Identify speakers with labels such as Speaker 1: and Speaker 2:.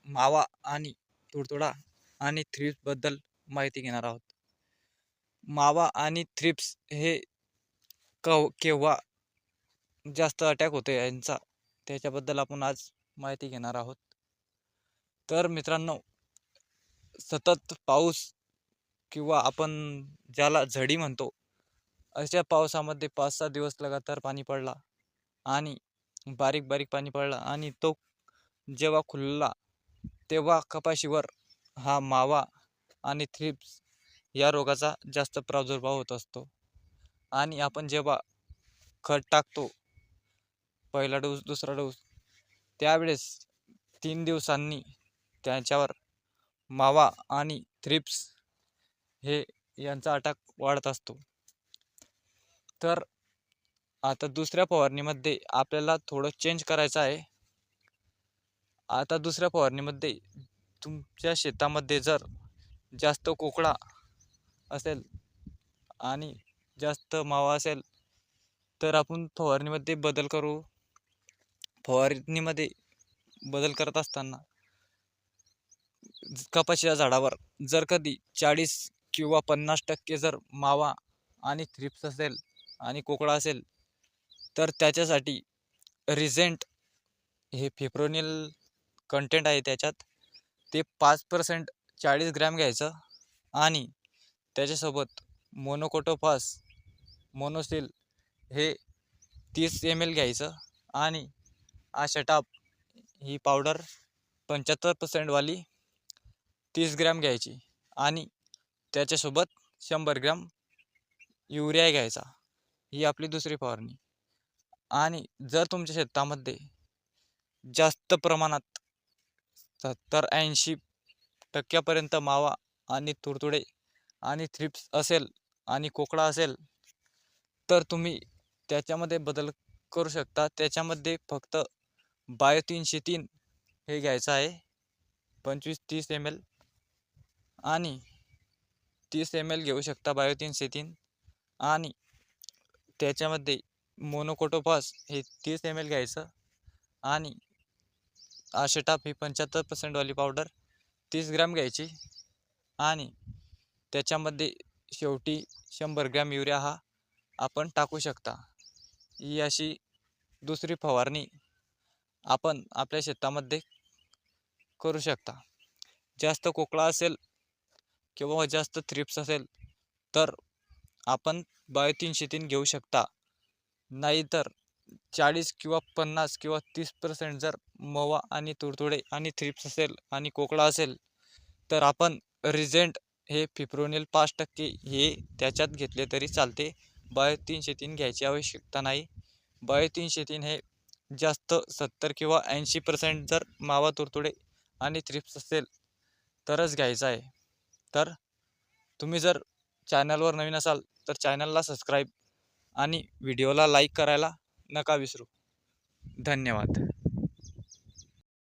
Speaker 1: मावा आणि तुडतुडा आणि थ्रिप्सबद्दल माहिती घेणार आहोत. मावा आणि थ्रिप्स हे केव्हा जास्त अटॅक होते यांचा, त्याच्याबद्दल आपण आज माहिती घेणार आहोत. तर मित्रांनो, सतत पाऊस किंवा आपण ज्याला झडी म्हणतो, अशा पावसामध्ये 5-6 दिवस लगातार पाणी पडला आणि बारीक बारीक पाणी पडला आणि तो जेव्हा खुलला तेव्हा कपाशीवर हा मावा आणि थ्रिप्स या रोगाचा जास्त प्रादुर्भाव होत असतो. आणि आपण जेव्हा खत टाकतो, पहिला डोस दुसरा डोस, त्यावेळेस 3 दिवसांनी त्याच्यावर मावा आणि थ्रिप्स हे यांचा अटॅक वाढत असतो. तर आता दुसऱ्या फवारणीमध्ये आपल्याला थोडं चेंज करायचं आहे. आता दुसऱ्या फवारणीमध्ये तुमच्या शेतामध्ये जर जास्त कोकळा असेल आणि जास्त मावा असेल तर आपण फवारणीमध्ये बदल करू. फवारणीमध्ये बदल करत असताना कपाशीच्या झाडावर जर कधी 40 किंवा 50% जर मावा आणि थ्रिप्स असेल आणि कोकळा असेल तर त्याच्यासाठी रिझेंट हे फिप्रोनिल कंटेंट आहे त्याच्यात, ते 5% 40 ग्रॅम घ्यायचं आणि त्याच्यासोबत मोनोकोटोफास मोनोसिल हे 30 ml घ्यायचं आणि आशटाप ही पावडर 75% वाली 30 ग्रॅम घ्यायची आणि त्याच्यासोबत 100 ग्रॅम युरिया घ्यायचा. ही आपली दुसरी फवारणी. आणि जर तुमच्या शेतामध्ये जास्त प्रमाणात 70-80% मावा आणि तुडतुडे आणि थ्रिप्स असेल आणि कोकळा असेल तर तुम्ही त्याच्यामध्ये बदल करू शकता. त्याच्यामध्ये फक्त बायो 303 हे घ्यायचं आहे 25-30 ml आणि 30 ml घेऊ शकता बायो 303 आणि त्याच्यामध्ये मोनोकोटोफास हे 30 ml घ्यायचं आणि आशटाप ही 75% वाली पावडर 30 ग्रॅम घ्यायची आणि त्याच्यामध्ये शेवटी 100 ग्रॅम युरिया हा आपण टाकू शकता. ही अशी दुसरी फवारणी आपण आपल्या शेतामध्ये करू शकता. जास्त कोकळा असेल किंवा जास्त थ्रिप्स असेल तर आपण बायो 303 घेऊ शकता. नाहीतर 40 किंवा 50 किंवा 30% जर मावा आणि तुडतुडे आणि थ्रिप्स असेल आणि कोकळा असेल तर आपण रिझेंट हे फिप्रोनिल 5% हे त्याच्यात घेतले तरी चालते. बायो 303 घ्यायची आवश्यकता नाही. बायो 303 हे जास्त 70 किंवा 80% जर मावा तुडतुडे आणि थ्रिप्स असेल तरच घ्यायचं आहे. तर तुम्ही जर चॅनलवर नवीन असाल तर चॅनलला सबस्क्राईब आणि व्हिडिओला लाईक करायला नका विसरू. धन्यवाद.